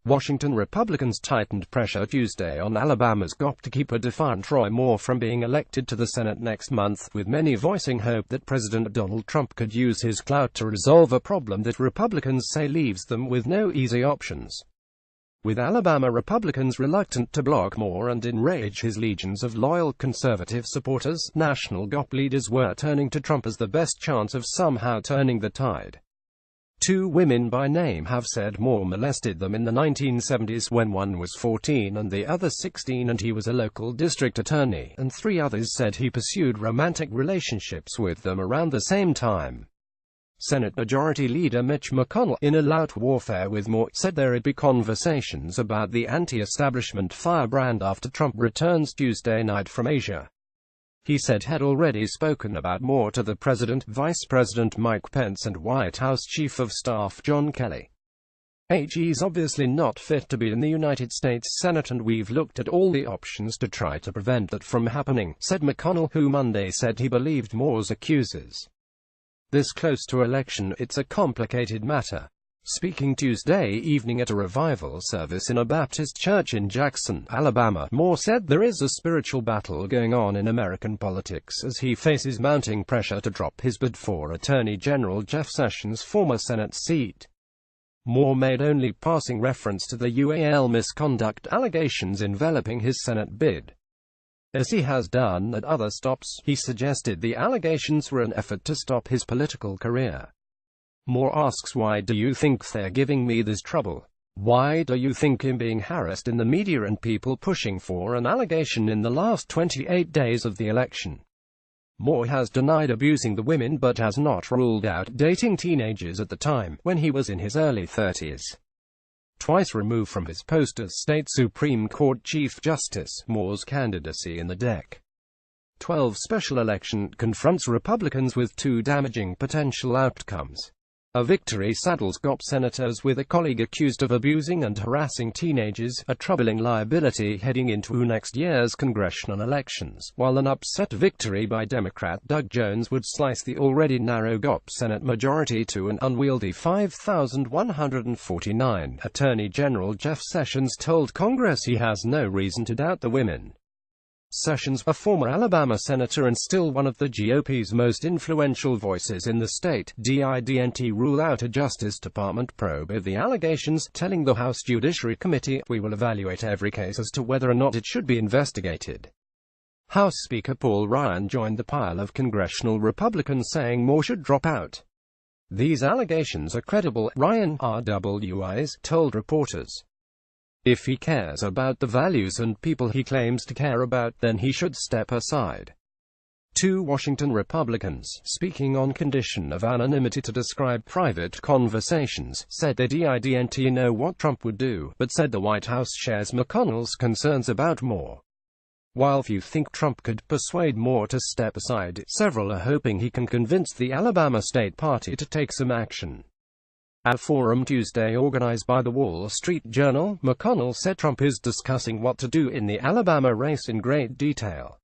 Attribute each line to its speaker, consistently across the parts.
Speaker 1: Washington Republicans tightened pressure Tuesday on Alabama's GOP to keep a defiant Roy Moore from being elected to the Senate next month, with many voicing hope that President Donald Trump could use his clout to resolve a problem that Republicans say leaves them with no easy options. With Alabama Republicans reluctant to block Moore and enrage his legions of loyal conservative supporters, national GOP leaders were turning to Trump as the best chance of somehow turning the tide. Two women by name have said Moore molested them in the 1970s when one was 14 and the other 16 and he was a local district attorney, and three others said he pursued romantic relationships with them around the same time. Senate Majority Leader Mitch McConnell, in a loud warfare with Moore, said there'd be conversations about the anti-establishment firebrand after Trump returns Tuesday night from Asia. He said had already spoken about Moore to the President, Vice President Mike Pence and White House Chief of Staff John Kelly. He's obviously not fit to be in the United States Senate and we've looked at all the options to try to prevent that from happening, said McConnell, who Monday said he believed Moore's accusers. This close to election, it's a complicated matter. Speaking Tuesday evening at a revival service in a Baptist church in Jackson, Alabama, Moore said there is a spiritual battle going on in American politics as he faces mounting pressure to drop his bid for Attorney General Jeff Sessions' former Senate seat. Moore made only passing reference to the UAL misconduct allegations enveloping his Senate bid. As he has done at other stops, he suggested the allegations were an effort to stop his political career. Moore asks, why do you think they're giving me this trouble? Why do you think I'm being harassed in the media and people pushing for an allegation in the last 28 days of the election? Moore has denied abusing the women but has not ruled out dating teenagers at the time, when he was in his early 30s. Twice removed from his post as state Supreme Court Chief Justice, Moore's candidacy in the Dec. 12 special election confronts Republicans with two damaging potential outcomes. A victory saddles GOP senators with a colleague accused of abusing and harassing teenagers, a troubling liability heading into next year's congressional elections, while an upset victory by Democrat Doug Jones would slice the already narrow GOP Senate majority to an unwieldy 5,149. Attorney General Jeff Sessions told Congress he has no reason to doubt the women. Sessions, a former Alabama senator and still one of the GOP's most influential voices in the state, didn't rule out a Justice Department probe of the allegations, telling the House Judiciary Committee, "We will evaluate every case as to whether or not it should be investigated." House Speaker Paul Ryan joined the pile of congressional Republicans saying Moore should drop out. "These allegations are credible," Ryan, RWIs, told reporters. "If he cares about the values and people he claims to care about, then he should step aside." Two Washington Republicans, speaking on condition of anonymity to describe private conversations, said they didn't know what Trump would do, but said the White House shares McConnell's concerns about Moore. While few think Trump could persuade Moore to step aside, several are hoping he can convince the Alabama State Party to take some action. At a forum Tuesday organized by the Wall Street Journal, McConnell said Trump is discussing what to do in the Alabama race in great detail.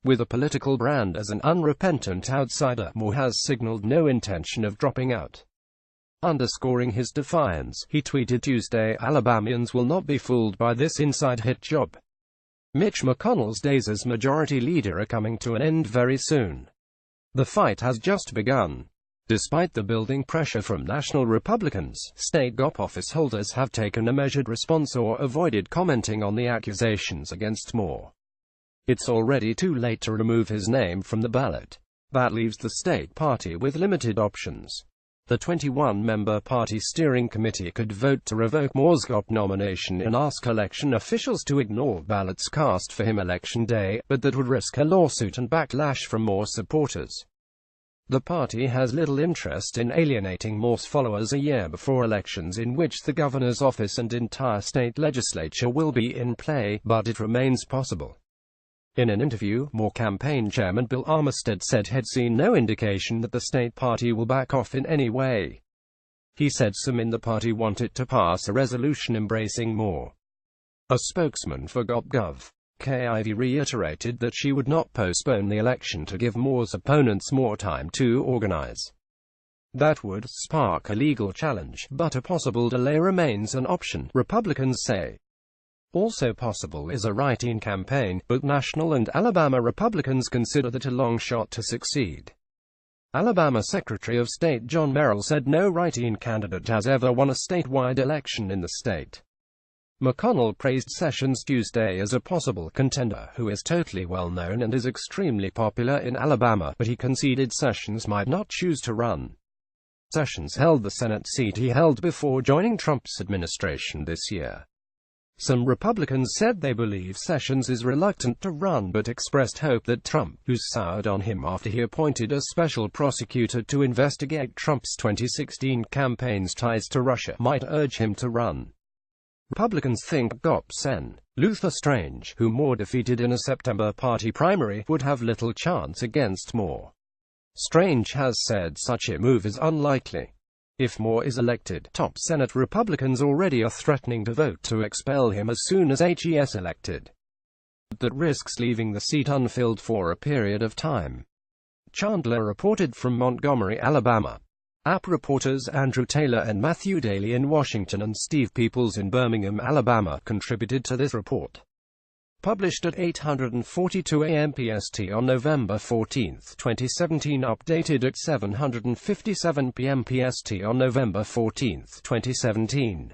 Speaker 1: With a political brand as an unrepentant outsider, Moore has signaled no intention of dropping out. Underscoring his defiance, he tweeted Tuesday, "Alabamians will not be fooled by this inside hit job." Mitch McConnell's days as majority leader are coming to an end very soon. The fight has just begun. Despite the building pressure from national Republicans, state GOP office holders have taken a measured response or avoided commenting on the accusations against Moore. It's already too late to remove his name from the ballot. That leaves the state party with limited options. The 21-member party steering committee could vote to revoke Moore's GOP nomination and ask election officials to ignore ballots cast for him election day, but that would risk a lawsuit and backlash from Moore supporters. The party has little interest in alienating Moore's followers a year before elections in which the governor's office and entire state legislature will be in play, but it remains possible. In an interview, Moore campaign chairman Bill Armistead said he'd seen no indication that the state party will back off in any way. He said some in the party want it to pass a resolution embracing Moore. A spokesman for GOP.gov, Ivy reiterated that she would not postpone the election to give Moore's opponents more time to organize. That would spark a legal challenge, but a possible delay remains an option, Republicans say. Also possible is a write-in campaign, but national and Alabama Republicans consider that a long shot to succeed. Alabama Secretary of State John Merrill said no write-in candidate has ever won a statewide election in the state. McConnell praised Sessions Tuesday as a possible contender, who is totally well-known and is extremely popular in Alabama, but he conceded Sessions might not choose to run. Sessions held the Senate seat he held before joining Trump's administration this year. Some Republicans said they believe Sessions is reluctant to run but expressed hope that Trump, who's soured on him after he appointed a special prosecutor to investigate Trump's 2016 campaign's ties to Russia, might urge him to run. Republicans think GOP Sen. Luther Strange, who Moore defeated in a September party primary, would have little chance against Moore. Strange has said such a move is unlikely. If Moore is elected, top Senate Republicans already are threatening to vote to expel him as soon as he is elected. That risks leaving the seat unfilled for a period of time. Chandler reported from Montgomery, Alabama. AP reporters Andrew Taylor and Matthew Daly in Washington and Steve Peoples in Birmingham, Alabama, contributed to this report. Published at 8:42 a.m. PST on November 14, 2017, updated at 7:57 p.m. PST on November 14, 2017.